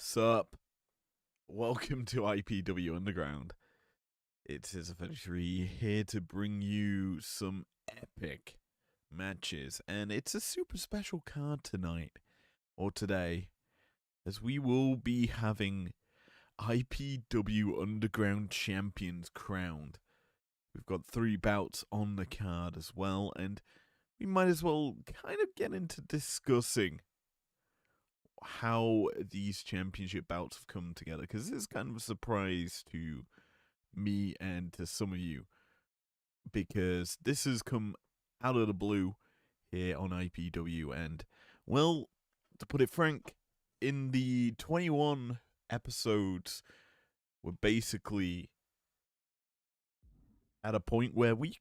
Sup? Welcome to IPW Underground. It is officially here to bring you some epic matches, and it's a super special card tonight, or today, as we will be having IPW Underground Champions crowned. We've got 3 bouts on the card as well, and we might as well kind of get into discussing how these championship bouts have come together, because this is kind of a surprise to me and to some of you, because this has come out of the blue here on IPW. And, well, to put it frank, in the 21 episodes, we're basically at a point where we've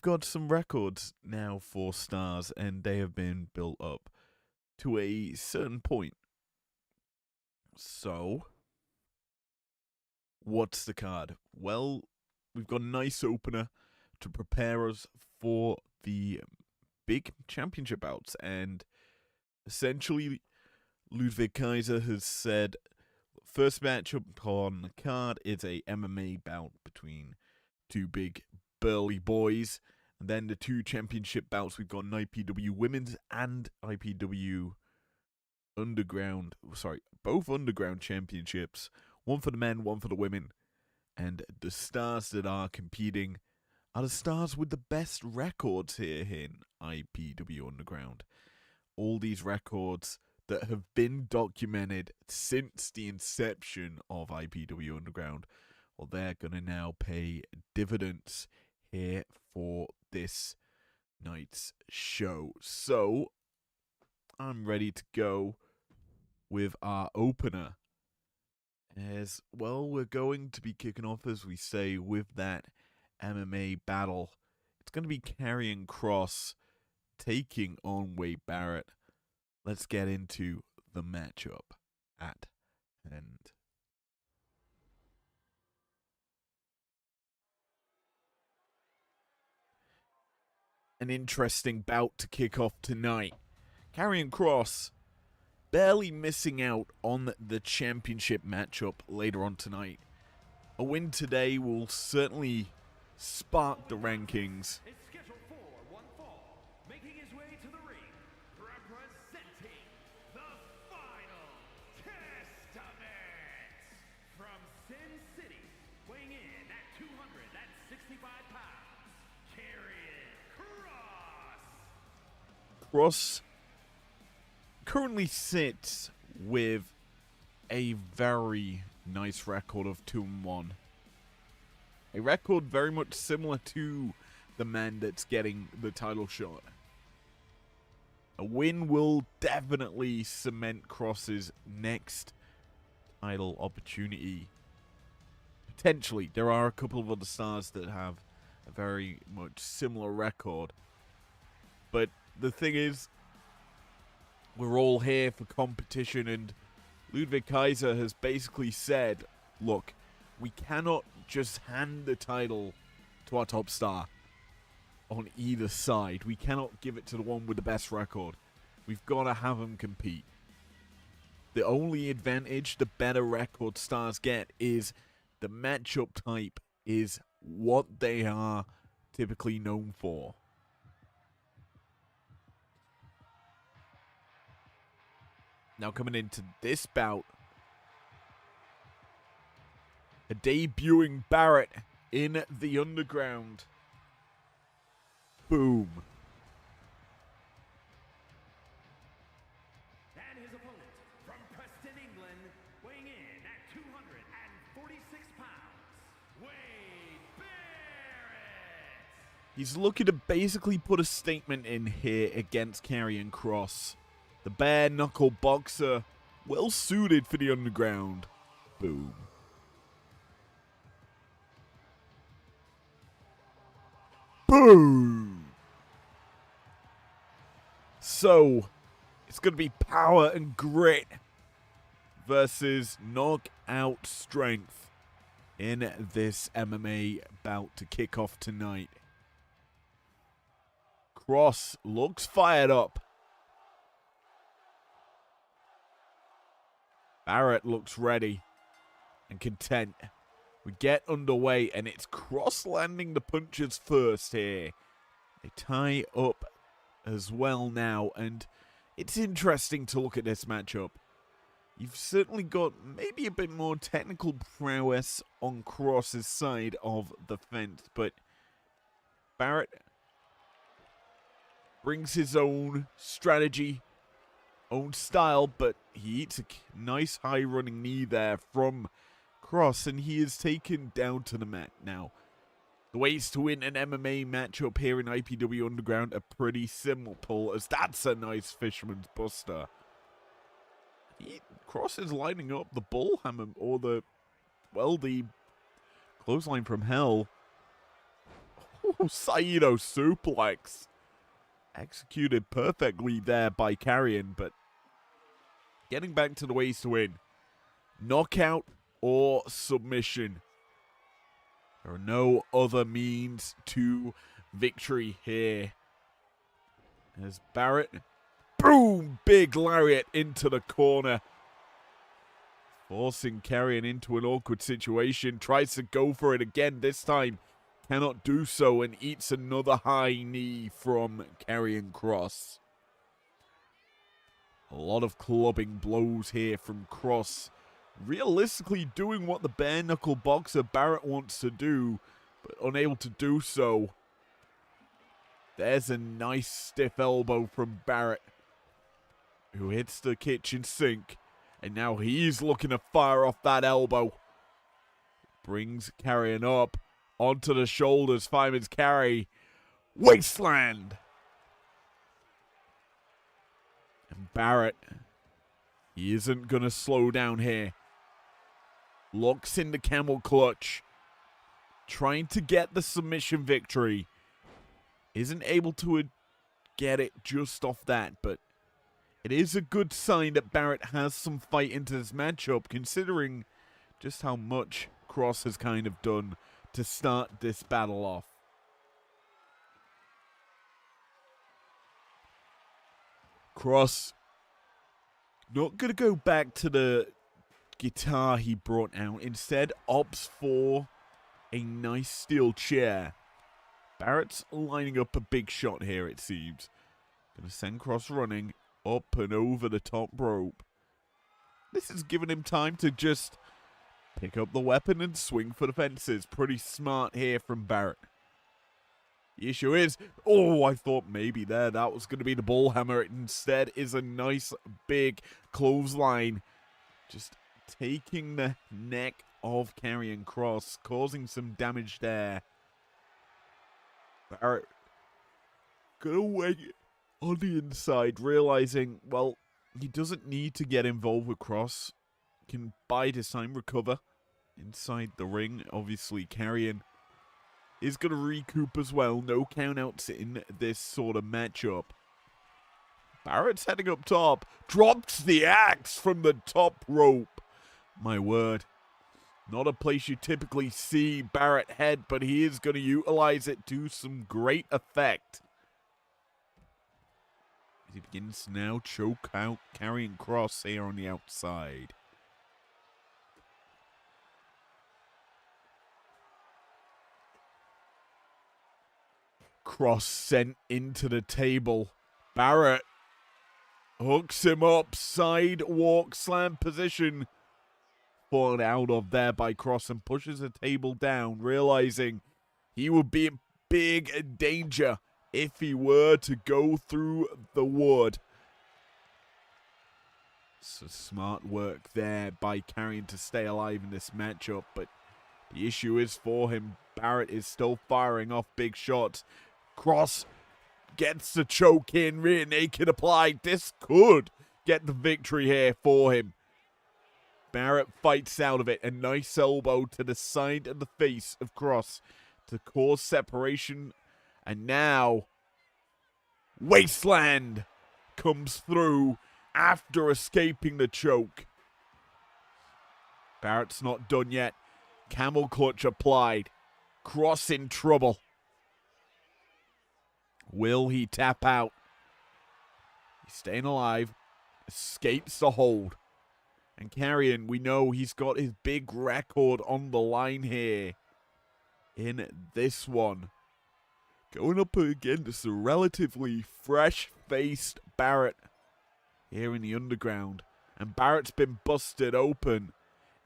got some records now for stars, and they have been built up to a certain point. So, what's the card? Well, we've got a nice opener to prepare us for the big championship bouts, and essentially Ludwig Kaiser has said first matchup on the card is a MMA bout between two big burly boys. And then the 2 championship bouts, we've got an IPW Women's and IPW Underground, both Underground Championships. One for the men, one for the women. And the stars that are competing are the stars with the best records here in IPW Underground. All these records that have been documented since the inception of IPW Underground, well, they're going to now pay dividends here for this night's show. So, I'm ready to go with our opener. As well, we're going to be kicking off, as we say, with that MMA battle. It's going to be Karrion Kross taking on Wade Barrett. Let's get into the matchup at hand. An interesting bout to kick off tonight. Karrion Kross barely missing out on the championship matchup later on tonight. A win today will certainly spark the rankings. Is scheduled for one fall, making his way to the ring, representing the Final Testament from Sin City, weighing in at 265 pounds, Karrion Kross. Kross currently sits with a very nice record of 2-1. A record very much similar to the man that's getting the title shot. A win will definitely cement Kross's next title opportunity. Potentially, there are a couple of other stars that have a very much similar record. But the thing is, we're all here for competition, and Ludwig Kaiser has basically said, look, we cannot just hand the title to our top star on either side. We cannot give it to the one with the best record. We've got to have them compete. The only advantage the better record stars get is the matchup type is what they are typically known for. Now coming into this bout, a debuting Barrett in the Underground. Boom. And his opponent from Preston, England, weighing in at 246 pounds, Wade Barrett. He's looking to basically put a statement in here against Karrion Kross. The bare knuckle boxer, well suited for the Underground. Boom. Boom. So, it's going to be power and grit versus knockout strength in this MMA bout to kick off tonight. Kross looks fired up. Barrett looks ready and content. We get underway, and it's Cross landing the punches first here. They tie up as well now, and it's interesting to look at this matchup. You've certainly got maybe a bit more technical prowess on Cross's side of the fence, but Barrett brings his own strategy, own style, but he eats a nice high running knee there from Cross, and he is taken down to the mat. Now, the ways to win an MMA matchup here in IPW Underground are pretty simple, as that's a nice fisherman's buster. Cross is lining up the bull hammer, or the clothesline from hell. Oh, Saito suplex. Executed perfectly there by Carrion, but getting back to the ways to win. Knockout or submission. There are no other means to victory here. As Barrett, boom, big lariat into the corner. Forcing Carrion into an awkward situation. Tries to go for it again this time. Cannot do so and eats another high knee from Carrion Cross. A lot of clubbing blows here from Cross. Realistically doing what the bare knuckle boxer Barrett wants to do, but unable to do so. There's a nice stiff elbow from Barrett, who hits the kitchen sink, and now he's looking to fire off that elbow. Brings Carrion up onto the shoulders, fireman's carry, wasteland. And Barrett, he isn't going to slow down here. Locks in the camel clutch, trying to get the submission victory. Isn't able to get it just off that, but it is a good sign that Barrett has some fight into this matchup, considering just how much Cross has kind of done to start this battle off. Cross not going to go back to the guitar he brought out. Instead, opts for a nice steel chair. Barrett's lining up a big shot here, it seems. Going to send Cross running up and over the top rope. This has given him time to just pick up the weapon and swing for the fences. Pretty smart here from Barrett. The issue is, I thought maybe that was going to be the bull hammer. It instead is a nice big clothesline. Just taking the neck of Carrion Cross, causing some damage there. Barrett gonna wait on the inside, realizing, well, he doesn't need to get involved with Cross. Can bide his time, recover inside the ring. Obviously, Carrion is going to recoup as well. No countouts in this sort of matchup. Barrett's heading up top. Drops the axe from the top rope. My word. Not a place you typically see Barrett head, but he is going to utilize it to some great effect. He begins to now choke out Carrion Cross here on the outside. Cross sent into the table. Barrett hooks him up. Sidewalk slam position. Fallen out of there by Cross and pushes the table down, realizing he would be in big danger if he were to go through the wood. So smart work there by Carrion to stay alive in this matchup, but the issue is for him, Barrett is still firing off big shots. Cross gets the choke in, rear naked applied. This could get the victory here for him. Barrett fights out of it. A nice elbow to the side of the face of Cross to cause separation. And now, Wasteland comes through after escaping the choke. Barrett's not done yet. Camel clutch applied. Cross in trouble. Will he tap out? He's staying alive. Escapes the hold. And Karrion, we know he's got his big record on the line here in this one. Going up against a relatively fresh-faced Barrett here in the underground. And Barrett's been busted open.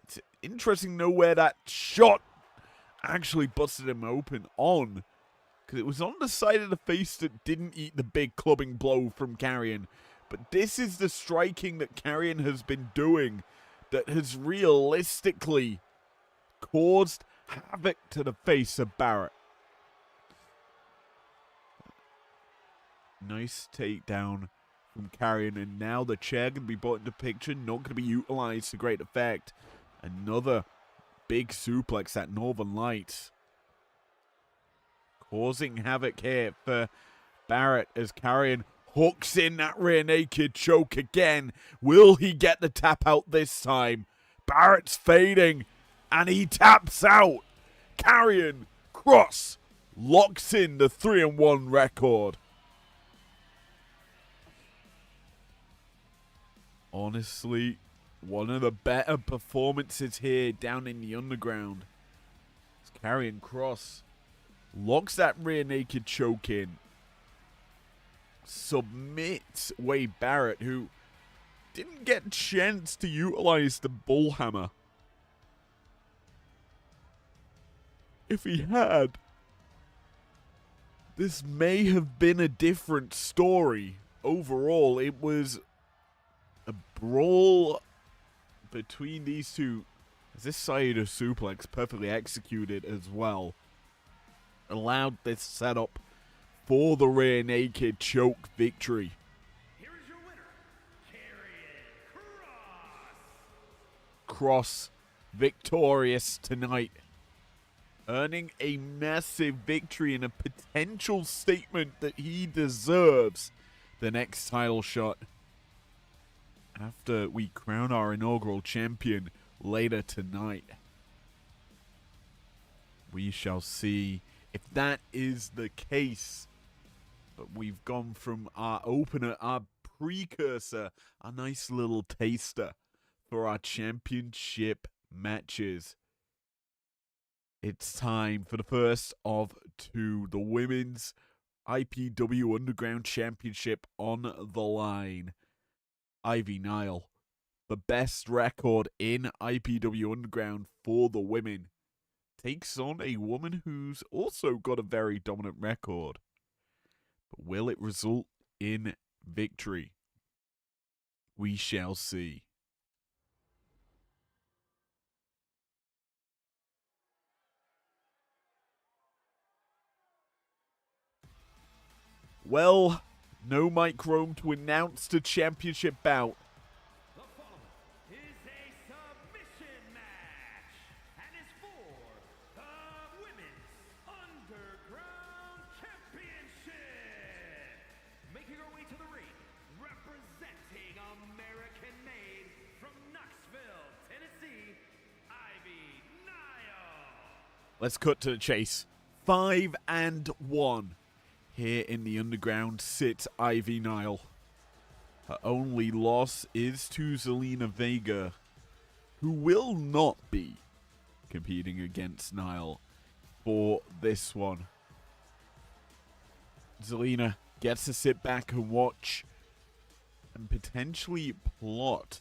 It's interesting to know where that shot actually busted him open on. Because it was on the side of the face that didn't eat the big clubbing blow from Karrion. But this is the striking that Karrion has been doing that has realistically caused havoc to the face of Barrett. Nice takedown from Karrion, and now the chair can be brought into picture, not going to be utilized to great effect. Another big suplex at Northern Lights, causing havoc here for Barrett as Karrion hooks in that rear naked choke again. Will he get the tap out this time? Barrett's fading, and he taps out. Karrion Kross locks in the 3-1 record. Honestly, one of the better performances here down in the underground. As Karrion Kross locks that rear naked choke in. Submits Wade Barrett, who didn't get a chance to utilize the bullhammer. If he had, this may have been a different story. Overall, it was a brawl between these two. As this side of suplex, perfectly executed as well, allowed this setup for the rear naked choke victory. Here is your winner, Karrion Kross. Kross victorious tonight, earning a massive victory and a potential statement that he deserves the next title shot after we crown our inaugural champion later tonight. We shall see if that is the case. But we've gone from our opener, our precursor, a nice little taster for our championship matches. It's time for the first of two, the Women's IPW Underground Championship on the line. Ivy Nile, the best record in IPW Underground for the women, takes on a woman who's also got a very dominant record. But will it result in victory? We shall see. Well, no Mike Rome to announce the championship bout. The following is a submission match and is for the Women's Underground Championship. Making her way to the ring, representing American-made from Knoxville, Tennessee, Ivy Nile. Let's cut to the chase. 5-1. Here in the underground sits Ivy Nile. Her only loss is to Zelina Vega, who will not be competing against Nile for this one. Zelina gets to sit back and watch and potentially plot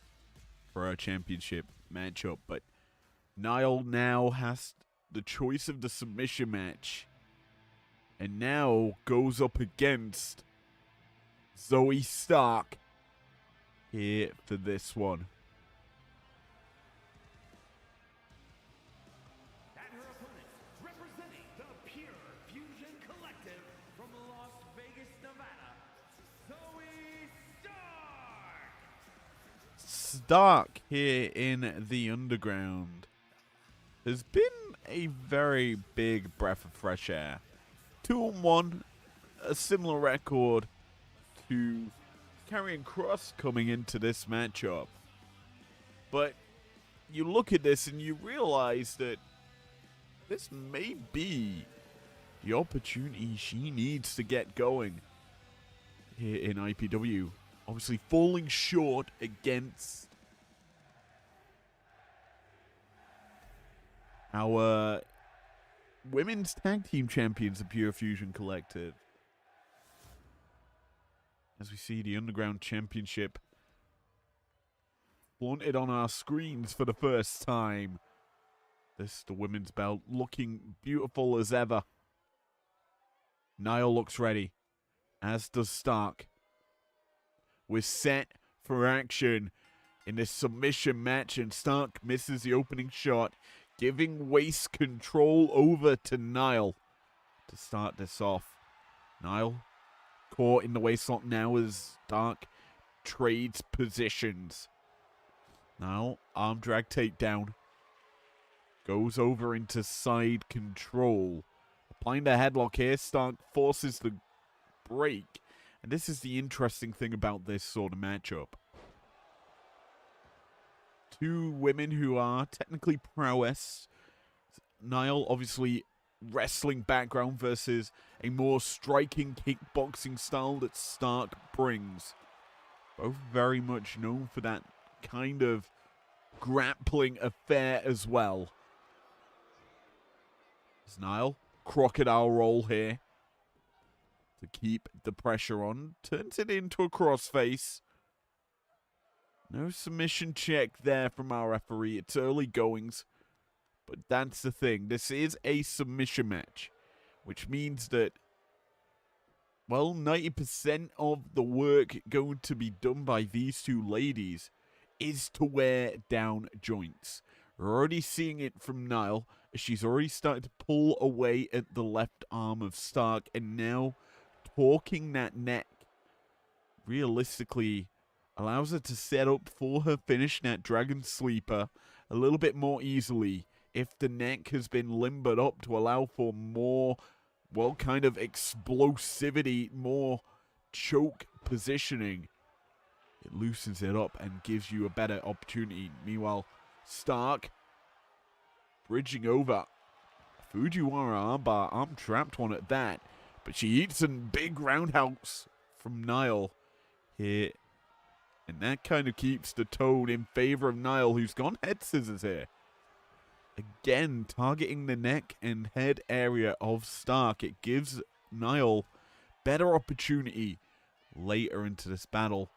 for our championship matchup, but Nile now has the choice of the submission match. And now goes up against Zoe Stark here for this one. And her opponents, representing the Pure Fusion Collective from Las Vegas, Nevada, Zoe Stark. Stark here in the underground has been a very big breath of fresh air. 2-1, a similar record to Karrion Kross coming into this matchup. But you look at this and you realize that this may be the opportunity she needs to get going here in IPW. Obviously falling short against our women's tag team champions, the Pure Fusion Collective. As we see the Underground Championship flaunted on our screens for the first time. This, the women's belt, looking beautiful as ever. Niall looks ready, as does Stark. We're set for action in this submission match, and Stark misses the opening shot, giving waist control over to Niall to start this off. Niall caught in the waistlock now as Stark trades positions. Now, arm drag takedown. Goes over into side control. Applying the headlock here, Stark forces the break. And this is the interesting thing about this sort of matchup. Two women who are technically prowess. Niall, obviously, wrestling background versus a more striking kickboxing style that Stark brings. Both very much known for that kind of grappling affair as well. As Niall, crocodile roll here to keep the pressure on. Turns it into a crossface. No submission check there from our referee. It's early goings. But that's the thing. This is a submission match. Which means that, well, 90% of the work going to be done by these two ladies is to wear down joints. We're already seeing it from Niall. She's already started to pull away at the left arm of Stark. And now torquing that neck realistically allows her to set up for her finish, that Dragon Sleeper, a little bit more easily if the neck has been limbered up to allow for more, well, kind of explosivity, more choke positioning. It loosens it up and gives you a better opportunity. Meanwhile, Stark bridging over. Fujiwara armbar, arm trapped one at that. But she eats a big roundhouse from Niall here. And that kind of keeps the tone in favor of Niall, who's gone head scissors here. Again, targeting the neck and head area of Stark. It gives Niall better opportunity later into this battle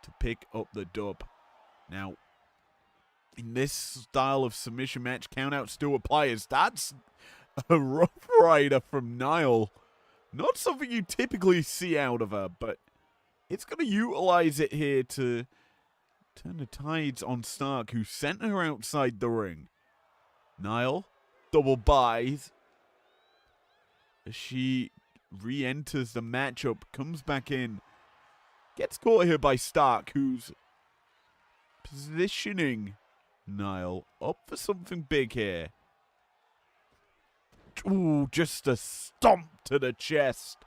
to pick up the dub. Now, in this style of submission match, countouts still apply, as that's a Rough Rider from Niall. Not something you typically see out of her, but it's going to utilize it here to turn the tides on Stark, who sent her outside the ring. Niall double buys as she re-enters the matchup, comes back in, gets caught here by Stark, who's positioning Niall up for something big here. Ooh, just a stomp to the chest.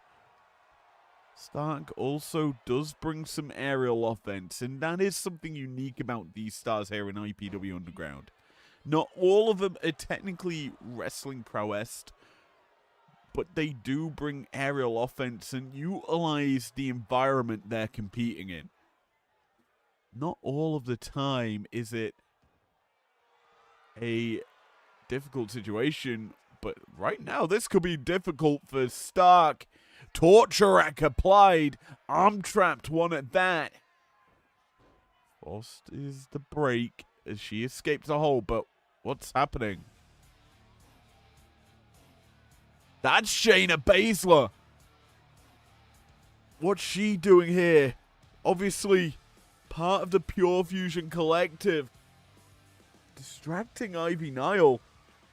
Stark also does bring some aerial offense, and that is something unique about these stars here in IPW Underground. Not all of them are technically wrestling prowess, but they do bring aerial offense and utilize the environment they're competing in. Not all of the time is it a difficult situation, but right now this could be difficult for Stark. Torture rack applied. Arm trapped one at that. Forced is the break as she escapes the hole, but what's happening? That's Shayna Baszler. What's she doing here? Obviously, part of the Pure Fusion Collective. Distracting Ivy Niall.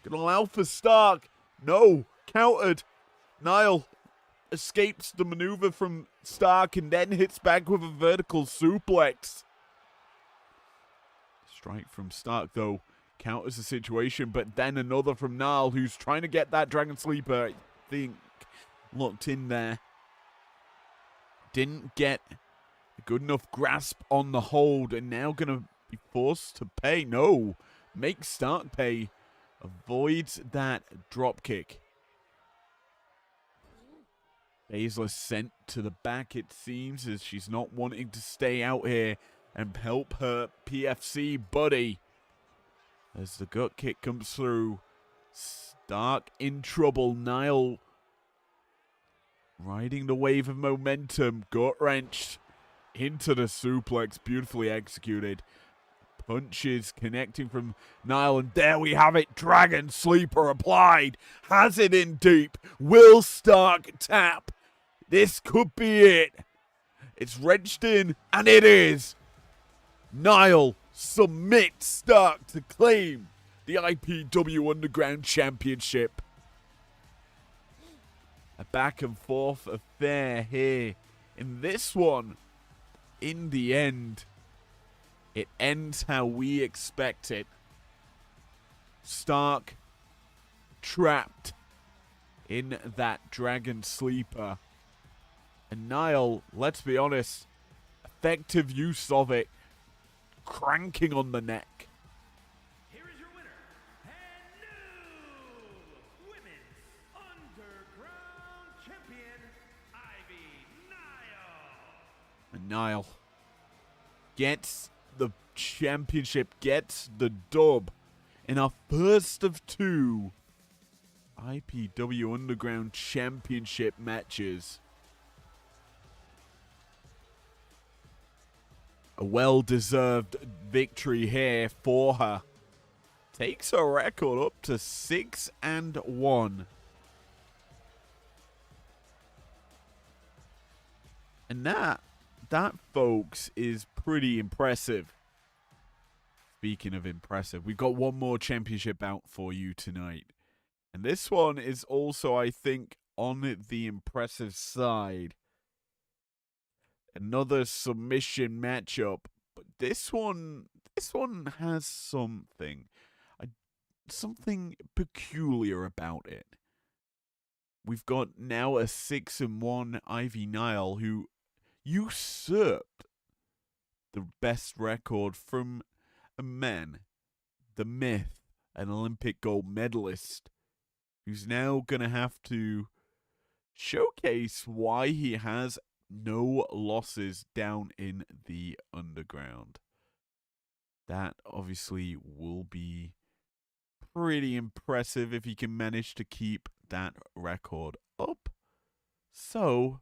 Gonna allow for Stark. No. Countered. Niall escapes the maneuver from Stark and then hits back with a vertical suplex. Strike from Stark, though, counters the situation, but then another from Niall, who's trying to get that Dragon Sleeper, I think, locked in there. Didn't get a good enough grasp on the hold, and now going to be forced to pay. No, make Stark pay. Avoids that drop kick. Baszler sent to the back, it seems, as she's not wanting to stay out here and help her PFC buddy. As the gut kick comes through, Stark in trouble. Niall riding the wave of momentum. Gut wrenched into the suplex. Beautifully executed. Punches connecting from Niall, and there we have it. Dragon Sleeper applied. Has it in deep. Will Stark tap? This could be it. It's wrenched in, and it is. Niall submits Stark to claim the IPW Underground Championship. A back and forth affair here. In this one, in the end, it ends how we expect it. Stark trapped in that Dragon Sleeper. And Niall, let's be honest, effective use of it, cranking on the neck. Here is your winner, and new Women's Underground Champion, Ivy Nile. And Niall gets the championship, gets the dub in our first of two IPW Underground Championship matches. A well-deserved victory here for her. Takes her record up to 6-1. And that, folks, is pretty impressive. Speaking of impressive, we've got one more championship bout for you tonight. And this one is also, I think, on the impressive side. Another submission matchup, but this one has something peculiar about it. We've got now a 6-1 Ivy Nile who usurped the best record from a man, the myth, an Olympic gold medalist, who's now gonna have to showcase why he has no losses down in the underground. That obviously will be pretty impressive if he can manage to keep that record up. So,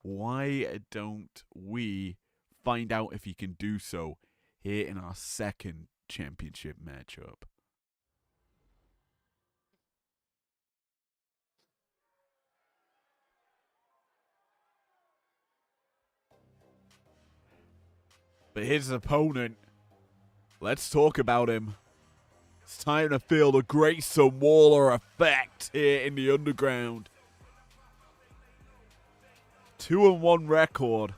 why don't we find out if he can do so here in our second championship matchup? But his opponent, let's talk about him. It's time to feel the Grayson Waller effect here in the underground. 2-1 record.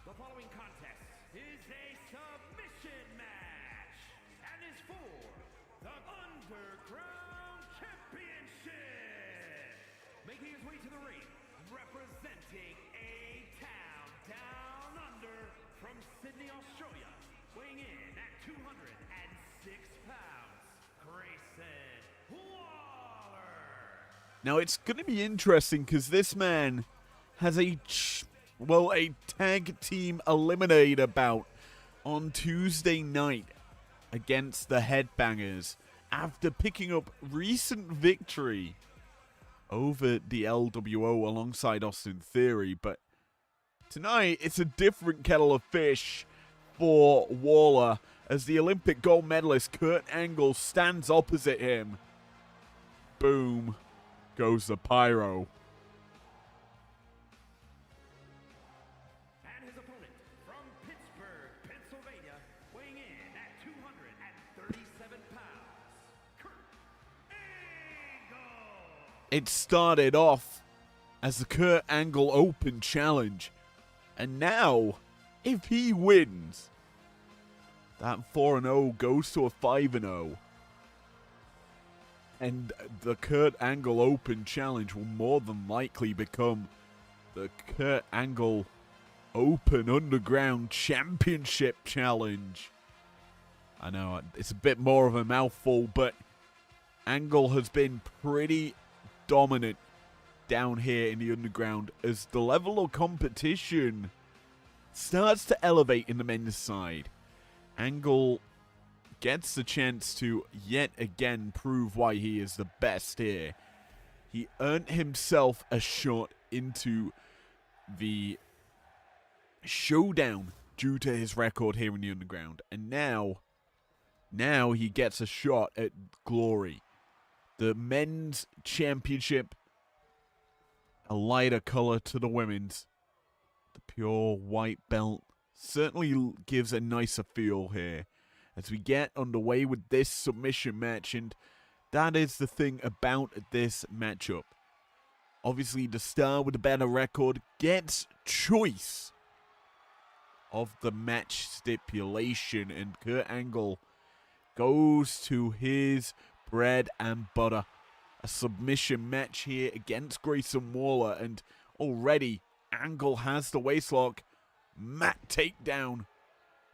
The following contest is a submission match and is for the Underground Championship. Making his way to the ring, representing a town down under from Sydney, Australia, weighing in at 206 pounds, Grayson Waller. Now it's going to be interesting because this man has a tag team eliminator bout on Tuesday night against the Headbangers after picking up recent victory over the LWO alongside Austin Theory. But tonight it's a different kettle of fish for Waller as the Olympic gold medalist Kurt Angle stands opposite him. Boom goes the pyro. And his opponent from Pittsburgh, Pennsylvania, weighing in at 237 pounds, Kurt Angle. It started off as the Kurt Angle Open Challenge. And now, if he wins, that 4-0 goes to a 5-0. And the Kurt Angle Open Challenge will more than likely become the Kurt Angle Open Underground Championship Challenge. I know, it's a bit more of a mouthful, but Angle has been pretty dominant down here in the underground as the level of competition starts to elevate in the men's side. Angle gets the chance to yet again prove why he is the best here. He earned himself a shot into the showdown due to his record here in the Underground. And now he gets a shot at glory. The men's championship, a lighter color to the women's. The pure white belt certainly gives a nicer feel here as we get underway with this submission match. And that is the thing about this matchup. Obviously, the star with the better record gets choice of the match stipulation, and Kurt Angle goes to his bread and butter. A submission match here against Grayson Waller, and already Angle has the waistlock. Mat takedown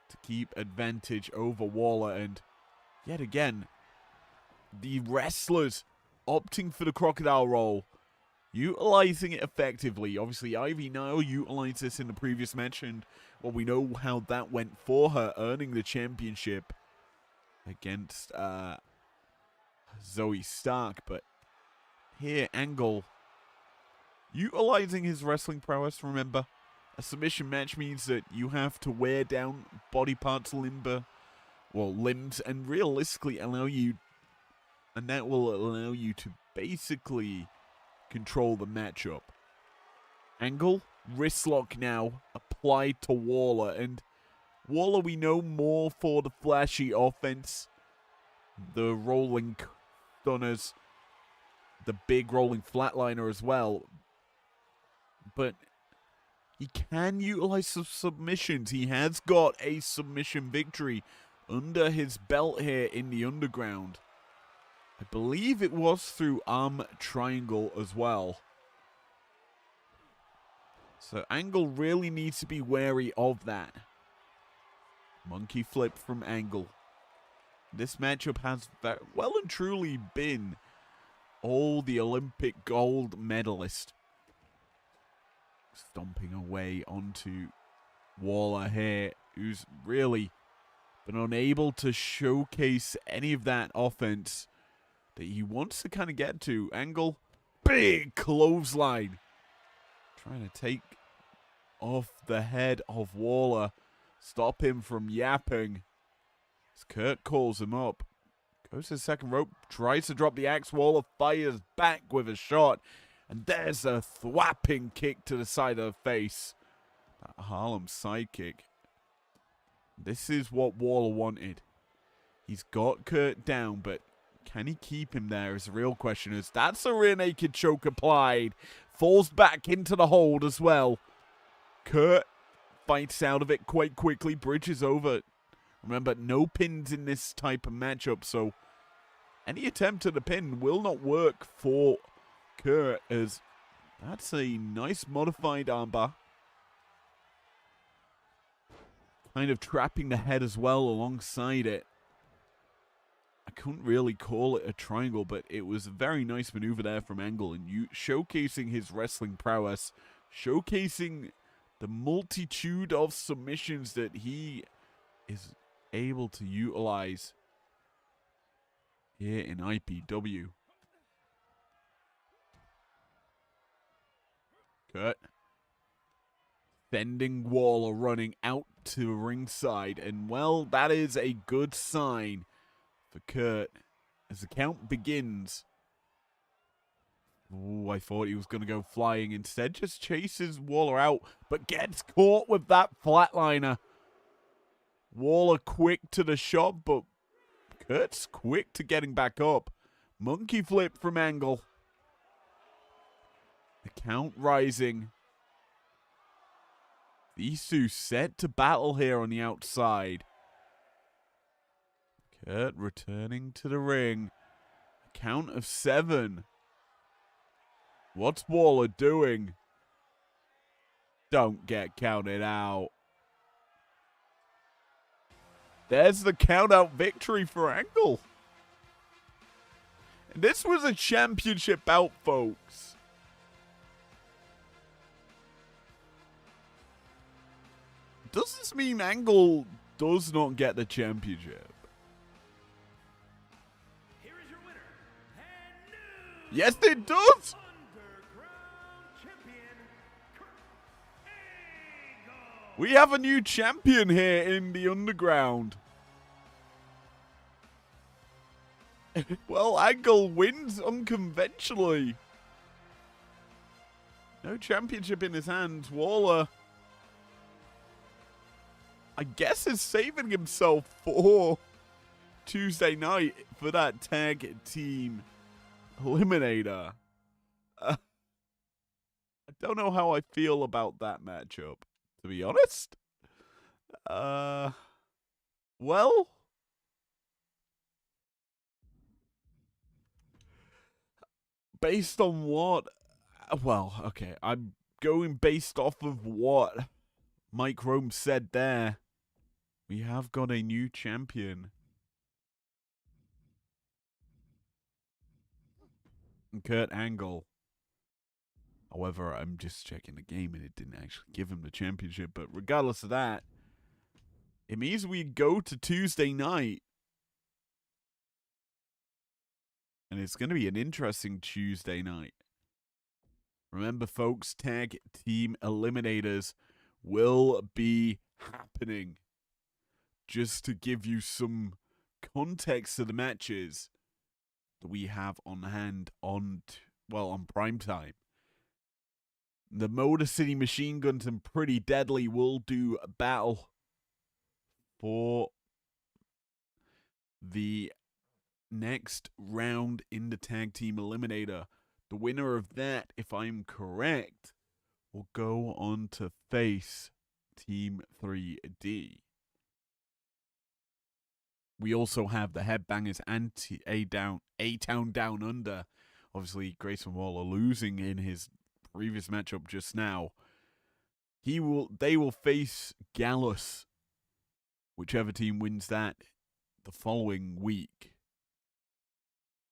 to keep advantage over Waller, and yet again, the wrestlers opting for the crocodile roll, utilizing it effectively. Obviously, Ivy Nile utilized this in the previous match, and well, we know how that went for her, earning the championship against Zoe Stark. But here, Angle utilizing his wrestling prowess. Remember, a submission match means that you have to wear down body parts, limbs, and realistically allow you, and that will allow you to basically control the matchup. Angle, wrist lock now applied to Waller, and Waller we know more for the flashy offense, the rolling stunners, the big rolling flatliner as well, but he can utilize some submissions. He has got a submission victory under his belt here in the Underground. I believe it was through arm triangle as well. So Angle really needs to be wary of that. Monkey flip from Angle. This matchup has well and truly been all the Olympic gold medalist. Stomping away onto Waller here, who's really been unable to showcase any of that offense that he wants to kind of get to. Angle, big clothesline. Trying to take off the head of Waller. Stop him from yapping. As Kurt calls him up. Goes to the second rope. Tries to drop the axe. Waller fires back with a shot. And there's a thwapping kick to the side of the face. That Harlem sidekick. This is what Waller wanted. He's got Kurt down, but can he keep him there is the real question. As that's a rear naked choke applied. Falls back into the hold as well. Kurt fights out of it quite quickly. Bridges over. Remember, no pins in this type of matchup, so any attempt at a pin will not work for Kurt, as that's a nice modified armbar. Kind of trapping the head as well alongside it. I couldn't really call it a triangle, but it was a very nice maneuver there from Angle, and showcasing his wrestling prowess, showcasing the multitude of submissions that he is able to utilize here in IPW. Kurt sending Waller running out to ringside, and well, that is a good sign for Kurt as the count begins. Ooh, I thought he was going to go flying. Instead, just chases Waller out, but gets caught with that flatliner. Waller quick to the shot, but Kurt's quick to getting back up. Monkey flip from Angle. The count rising. These two set to battle here on the outside. Kurt returning to the ring. A count of 7. What's Waller doing? Don't get counted out. There's the count-out victory for Angle. And this was a championship bout, folks. Does this mean Angle does not get the championship? Yes, it does. Underground Champion, Kurt Angle. We have a new champion here in the Underground. Well, Angle wins unconventionally. No championship in his hands. Waller, I guess, is saving himself for Tuesday night for that tag team eliminator. I don't know how I feel about that matchup, to be honest. Well, based on what? Well, okay, I'm going based off of what Mike Rome said there. We have got a new champion. Kurt Angle. However, I'm just checking the game and it didn't actually give him the championship. But regardless of that, it means we go to Tuesday night. And it's going to be an interesting Tuesday night. Remember, folks, tag team eliminators will be happening. Just to give you some context to the matches that we have on hand on prime time. The Motor City Machine Guns and Pretty Deadly will do a battle for the next round in the tag team eliminator. The winner of that, if I'm correct, will go on to face Team 3D. We also have the Headbangers and A-Town Down Under. Obviously, Grayson Waller losing in his previous matchup just now. They will face Gallus, whichever team wins that, the following week.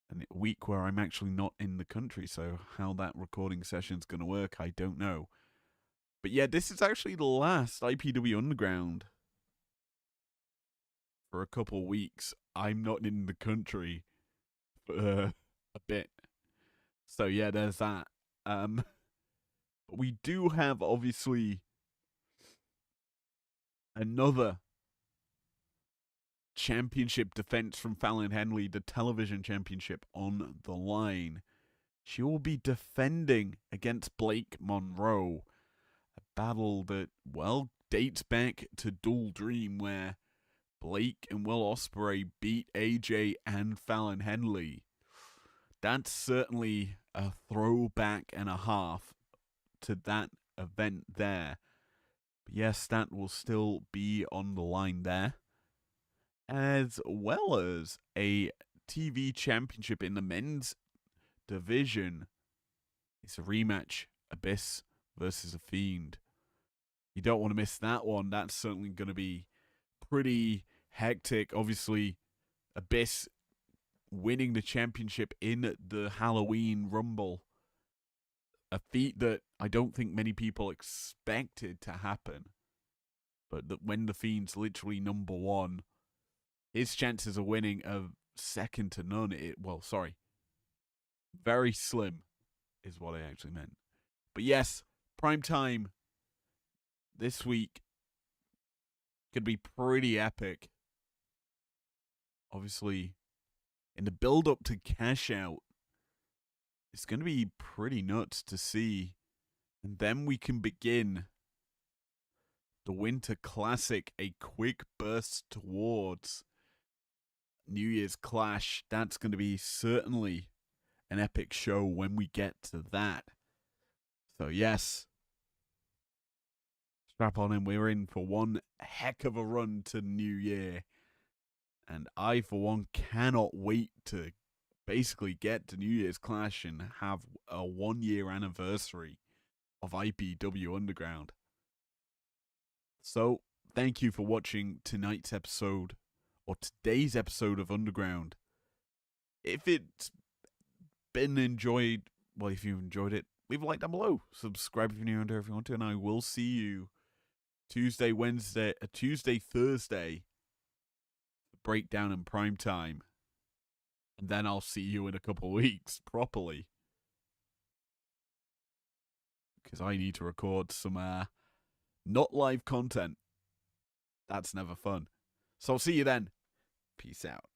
And a week where I'm actually not in the country, so how that recording session's going to work, I don't know. But yeah, this is actually the last IPW Underground for a couple weeks. I'm not in the country for a bit. So yeah, there's that. But we do have, obviously, another championship defense from Fallon Henley, the television championship, on the line. She will be defending against Blake Monroe. A battle that, well, dates back to Dual Dream, where Blake and Will Ospreay beat AJ and Fallon Henley. That's certainly a throwback and a half to that event there. But yes, that will still be on the line there. As well as a TV championship in the men's division. It's a rematch, Abyss versus a Fiend. You don't want to miss that one. That's certainly going to be pretty hectic. Obviously, Abyss winning the championship in the Halloween Rumble. A feat that I don't think many people expected to happen. But that when the Fiend's literally number one, his chances of winning are second to none. Very slim is what I actually meant. But yes, prime time this week could be pretty epic. Obviously, in the build-up to Cash Out, it's going to be pretty nuts to see. And then we can begin the Winter Classic, a quick burst towards New Year's Clash. That's going to be certainly an epic show when we get to that. So yes, strap on in. We're in for one heck of a run to New Year. And I, for one, cannot wait to basically get to New Year's Clash and have a 1 year anniversary of IPW Underground. So, thank you for watching tonight's episode, or today's episode of Underground. If it's been enjoyed, well, if you've enjoyed it, leave a like down below. Subscribe if you're new and if you want to, and I will see you Tuesday, Thursday, breakdown and prime time. And then I'll see you in a couple of weeks properly. Because I need to record some not live content. That's never fun. So I'll see you then. Peace out.